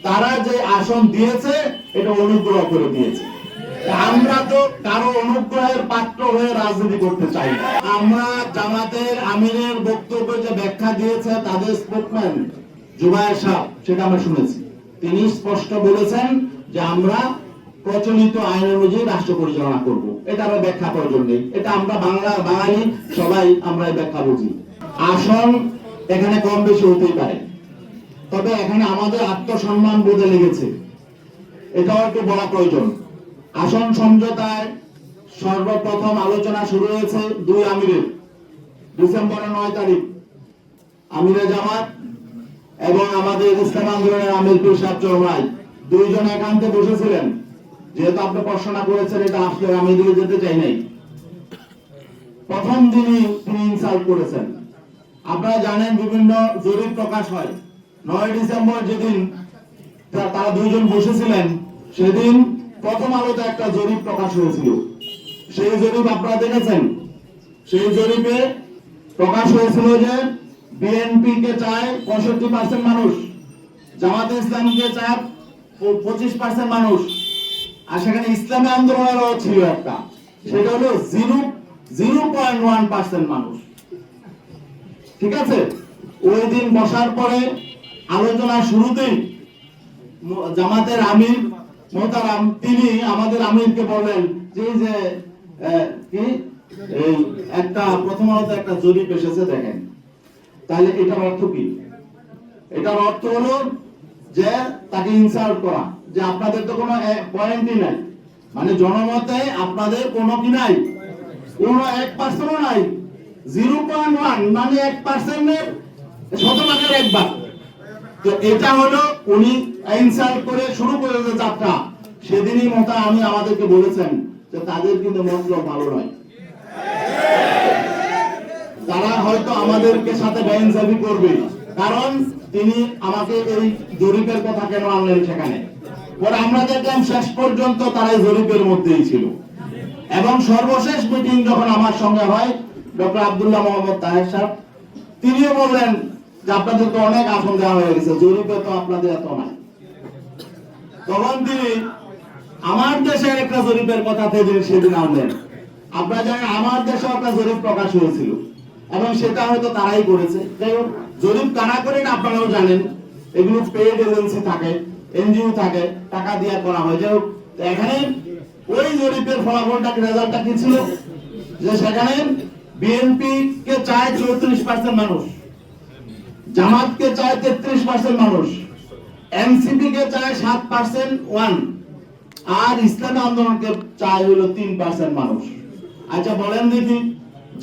তারা যে আসন দিয়েছে এটা অনুগ্রহ করে দিয়েছে। আমরা তো কারো অনুগ্রহের পাত্র হয়ে রাজনীতি করতে চাই না। আমরা জামাতের আমিরের বক্তব্যে যে ব্যাখ্যা দিয়েছে তাদের স্পোকম্যান জুবায়ের সাহেব, সেটা আমরা শুনেছি। তিনি স্পষ্ট বলেছেন যে আমরা প্রচলিত আইন অনুযায়ী রাষ্ট্র পরিচালনা করব। এটা আমরা ব্যাখ্যা প্রয়োজন নেই, এটা আমরা বাঙালি সবাই আমরা ব্যাখ্যা বুঝি। আসন এখানে কম বেশি হতেই পারে, তবে এখানে আমাদের আত্মসম্মান বোধে লেগেছে, এটাও একটু বলা প্রয়োজন। আসন সমঝোতায় সর্বপ্রথম আলোচনা শুরু হয়েছে 2 আমিরের, ডিসেম্বরের 9 তারিখ আমিরে জামাত এবং আমাদের ইসলাম আন্দোলনের আমির পীর সাহেব চৌমাই দুইজন একান্তে বসেছিলেন। যেহেতু আপনি প্রশ্নটা করেছেন, এটা আসলে আমি দিকে যেতে চাই নাই। প্রথম দিনই তিনি ইনসাল্ট করেছেন। আপনারা জানেন বিভিন্ন জরিপ প্রকাশ হয়। 9 ডিসেম্বর যেদিন তারা দুইজন বসেছিলেন, সেদিন প্রথম আলোতে একটা জরিপ প্রকাশ হয়েছিল। সেই জরিপ আপনারা দেখেছেন। সেই জরিপে প্রকাশ হয়েছিল যে বিএনপি কে চায় 65% মানুষ, জামাতে ইসলামকে চায় 25% মানুষ, আর সেখানে ইসলামী আন্দোলনেরও ছিল একটা, সেটা হলো 0.1% মানুষ। ঠিক আছে, ওই দিন বসার পরে আলোচনা শুরুতেই জামাতের আমির মোহতারাম তিনি আমাদের আমিরকে বললেন যে এই একটা প্রথম আলোতে একটা জরিপ এসেছে দেখেন। তাহলে এটার অর্থ কি? এটার অর্থ হলো যে তাকে ইনসাল্ট করা, যে আপনাদের তো কোনো পয়েন্টই নাই, মানে জনমতে আপনাদের কোনো কি নাই, কোনো 1%ও নাই। 0.1 মানে 1%-এর শতভাগের 1 ভাগ। তো এটা হলো উনি ইনসাল্ট করে শুরু করে যে যাত্রা। সেদিনই মতো আমি আমাদেরকে বলেছেন যে তাদের কিন্তু মতলব ভালো নয়, তারা হয়তো আমাদেরকে সাথে বেইনসাফি করবে। কারণ তিনি আমাকে এই জরিপের কথা কেন আনলেন সেখানে, পরে আমরা দেখলাম শেষ পর্যন্ত তারা এই জরিপের মধ্যেই ছিল। এবং সর্বশেষ মিটিং যখন আমার সঙ্গে হয় ডক্টর আব্দুল্লাহ মোহাম্মদ তাহের সাহেব, তিনিও বললেন যে আপনাদের তো অনেক আসন দেওয়া হয়ে গেছে, জরিপে তো আপনাদের এত নাই। তখন তিনি আমার দেশের একটা জরিপের কথা সেদিন আনলেন। আপনারা জানেন আমার দেশে একটা জরিপ প্রকাশ হয়েছিল এবং সেটা হয়তো তারাই করেছে। যাই হোক, জরিপ কারা করেন আপনারাও জানেন, এগুলো পেইড এজেন্সি থাকে, এনজিও থাকে, টাকা দিয়ে করা হয়। যাই হোক, এখানে ওই জরিপের ফলাফলটা রেজাল্টটা কি ছিল, যে সেখানে বিএনপি কে চায় 34% মানুষ, জামাতকে চায় 33% মানুষ, এনসিপি কে চায় 7% আর ইসলামী আন্দোলনকে চায় হলো 3% মানুষ। আচ্ছা বলেন দেখি,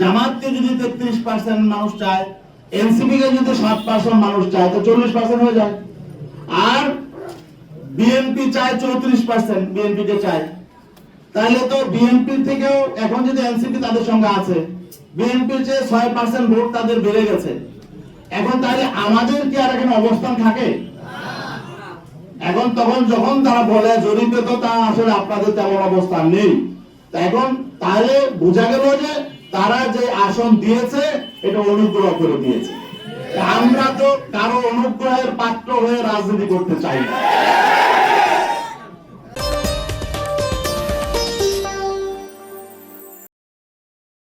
জামাতকে যদি 33% মানুষ চায়, এনসিপি কে যদি 7% মানুষ চায়, তো 40% হয়ে যায়। আর বিএনপি চায় 34%, বিএনপি কে চায়, তাহলে তো বিএনপি থেকেও এখন যদি এনসিপি তাদের সঙ্গে আছে, বিএনপির চেয়ে 6% ভোট তাদের বেড়ে গেছে। এখন তাহলে আমাদের কি আর এখানে অবস্থান থাকে? এখন তখন যখন তারা বলে জরিপে তো তা আসলে আপনাদের তেমন অবস্থান নেই, এখন তাহলে বোঝা গেল যে তারা যে আসন দিয়েছে এটা অনুগ্রহ করে দিয়েছে। আমরা তো কারো অনুগ্রহের পাত্র হয়ে রাজনীতি করতে চাই না।